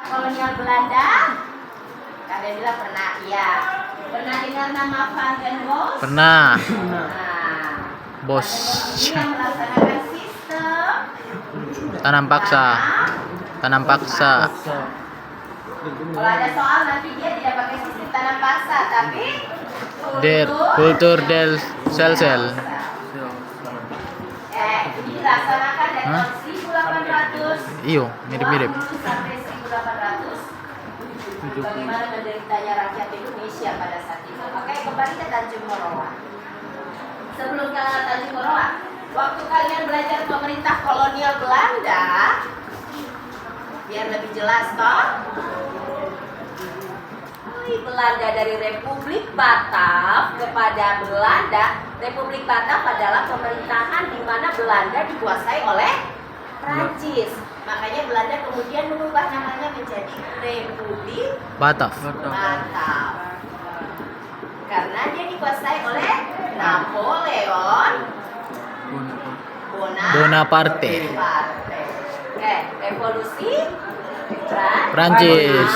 kolonial Belanda? Kalian bilang pernah, ya. Pernah dengar nama Van den Bosch? Pernah. Nah, Bos. dia melaksanakan sistem Tanam paksa. Tanam paksa. Kalau ada soal nanti dia tidak pakai sistem tanam paksa, tapi Kultur del sel-sel. Ini dilaksanakan dari tahun 1800 Iyo, mirip-mirip. sampai 1800. Bagaimana menderitanya rakyat Indonesia pada saat itu. Makanya kembali ke Tanjung Moroa. Sebelum ke Tanjung Moroa, waktu kalian belajar pemerintah kolonial Belanda, biar lebih jelas toh. Belanda dari Republik Batak kepada Belanda. Republik Batak adalah pemerintahan di mana Belanda dikuasai oleh Prancis. Makanya Belanda kemudian mengubah namanya menjadi Republik Batak. Batak. Karena dia dikuasai oleh Napoleon Bonaparte. Revolusi Prancis.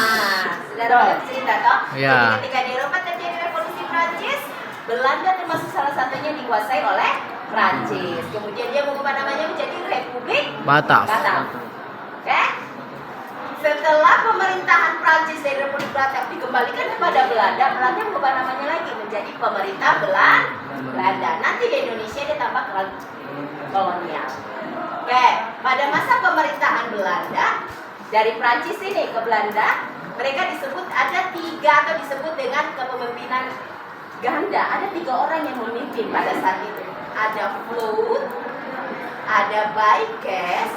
Sudah ada cerita toh? Ya. Jadi ketika di Eropa terjadi revolusi Prancis, Belanda termasuk salah satunya dikuasai oleh Prancis. Kemudian dia mengubah namanya menjadi Republik Batak. Oke? Setelah pemerintahan Prancis dari Republik Batak dikembalikan kepada Belanda, Belanda mengubah namanya lagi menjadi pemerintah Belanda. Nanti di Indonesia dia tambah kolonial. Oke, pada masa pemerintahan Belanda dari Prancis ini ke Belanda, mereka disebut ada tiga atau disebut dengan kepemimpinan ganda. Ada 3 orang yang memimpin pada saat itu. Ada Vloot, ada Buyckes,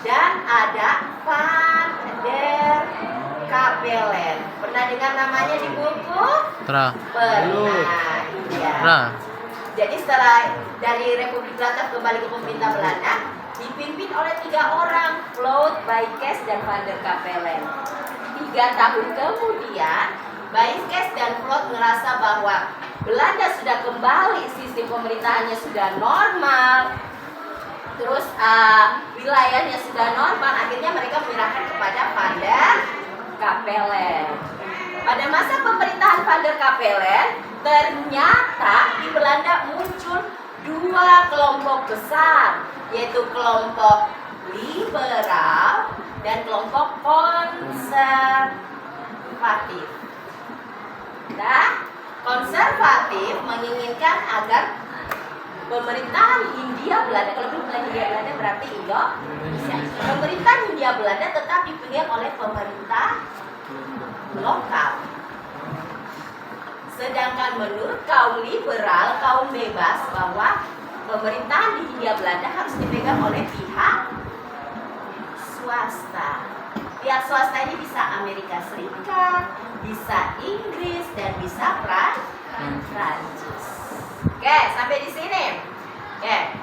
dan ada Van der Capellen. Pernah dengar namanya di buku? Pernah. Iya. Jadi setelah dari Republik Batak kembali ke pemerintah Belanda, dipimpin oleh 3 orang, Vloot, Buyckes, dan Van der Capellen. 3 tahun kemudian, Buyckes dan Vloot merasa bahwa Belanda sudah kembali, sistem pemerintahannya sudah normal, terus wilayahnya sudah normal. Akhirnya mereka menyerahkan kepada Van der Capellen. Pada masa pemerintahan Van der Capellen, ternyata di Belanda muncul 2 kelompok besar, yaitu kelompok liberal dan kelompok konservatif. Nah, konservatif menginginkan agar pemerintahan Hindia Belanda, kalau pemerintahan Hindia Belanda berarti Indonesia, pemerintahan Hindia Belanda tetap dipegang oleh pemerintah lokal. Sedangkan menurut kaum liberal, kaum bebas, bahwa pemerintahan di Hindia Belanda harus dipegang oleh pihak swasta. Pihak swasta ini bisa Amerika Serikat, bisa Inggris, dan bisa Prancis. Oke, sampai di sini. Oke.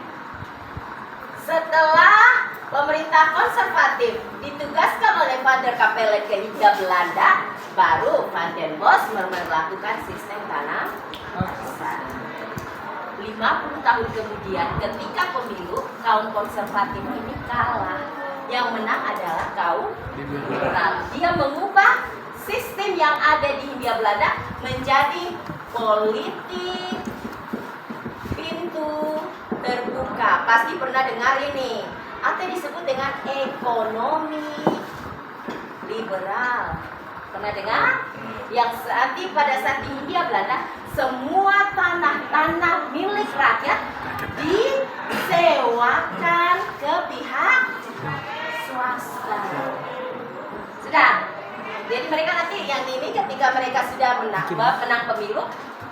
Setelah pemerintah konservatif ditugaskan oleh Van der Capellen ke Hindia Belanda, baru Van den Bosch melakukan sistem tanam paksa. 50 tahun kemudian, ketika pemilu, kaum konservatif ini kalah. Yang menang adalah kaum liberal. Dia mengubah sistem yang ada di Hindia Belanda menjadi politik pintu terbuka. Pasti pernah dengar ini, atau disebut dengan ekonomi liberal. Pernah dengar? Yang pada saat di Hindia Belanda, semua tanah-tanah milik rakyat disewakan ke pihak swasta. Sudah. Jadi mereka nanti yang ini ketika mereka sudah menang pemilu,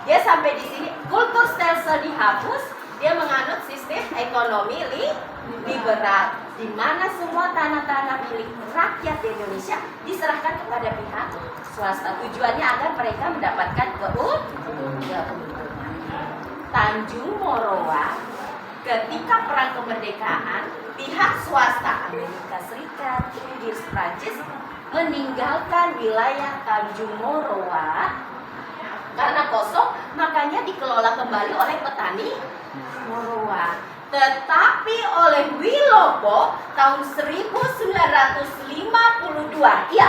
dia sampai di sini kultur stelsel dihapus, dia menganut sistem ekonomi liberal, di mana semua tanah-tanah milik rakyat di Indonesia diserahkan kepada pihak swasta. Tujuannya agar mereka mendapatkan keuntungan. Tanjung Moroa, ketika perang kemerdekaan, pihak swasta Amerika Serikat, Inggris, Prancis meninggalkan wilayah Tanjung Moroa karena kosong, makanya dikelola kembali oleh petani Moroa. tetapi oleh Wilopo tahun 1952. Iya,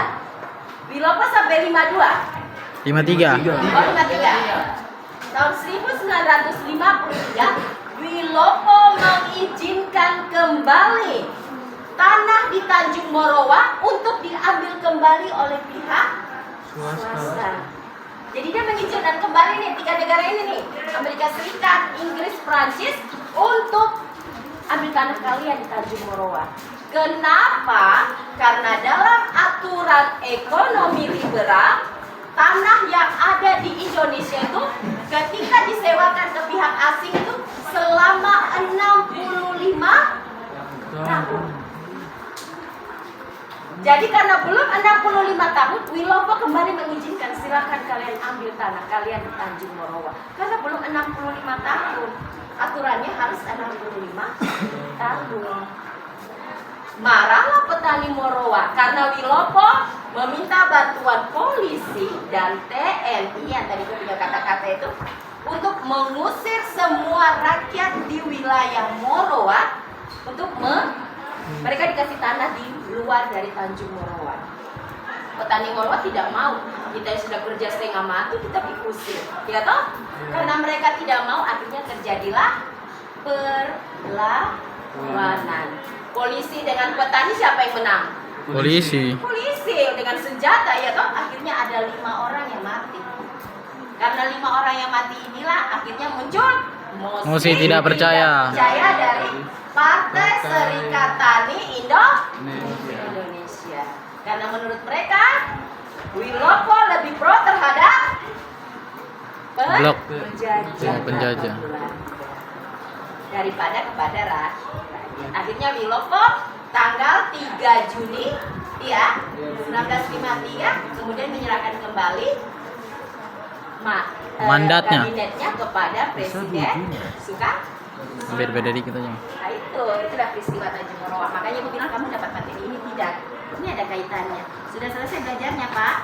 Wilopo sampai 52. 53. Oh, 53. Tahun 1953, Wilopo mengizinkan kembali tanah di Tanjung Morowa untuk diambil kembali oleh pihak swasta. Jadi dia mengizinkan kembali nih 3 negara ini nih, Amerika Serikat, Inggris, Prancis, untuk ambil tanah kalian di Tanjung Morowa. Kenapa? Karena dalam aturan ekonomi liberal, tanah yang ada di Indonesia itu ketika disewakan ke pihak asing itu selama 65 tahun. Jadi karena belum 65 tahun, Wilopo kembali mengizinkan silakan kalian ambil tanah kalian di Tanjung Morowa. Karena belum 65 tahun, aturannya harus 65 tahun. Marahlah petani Morowa karena Wilopo meminta bantuan polisi dan TNI yang tadi itu 3 kata-kata itu untuk mengusir semua rakyat di wilayah Morowa untuk mereka dikasih tanah di luar dari Tanjung Morowa. Petani Morowa tidak mau, kita yang sudah kerja setengah mati kita diusir, ya toh? Karena mereka tidak mau, akhirnya terjadilah perlawanan. Polisi dengan petani siapa yang menang? Polisi. Polisi dengan senjata, ya toh? Akhirnya ada 5 orang yang mati. Karena 5 orang yang mati inilah akhirnya muncul Mosi tidak percaya dari Partai Serikat Tani Indonesia. Karena menurut mereka Wilopo lebih pro terhadap Blok penjajah daripada kepada rakyat. Akhirnya Wilopo tanggal 3 Juni ya 1953 kemudian menyerahkan kembali mandatnya kabinetnya kepada Presiden Soekarno. beda dikit aja. Nah itulah peristiwa Tanjung Morowa. Makanya aku bilang kamu dapat materi ini tidak. Ini ada kaitannya. Sudah selesai belajarnya, Pak?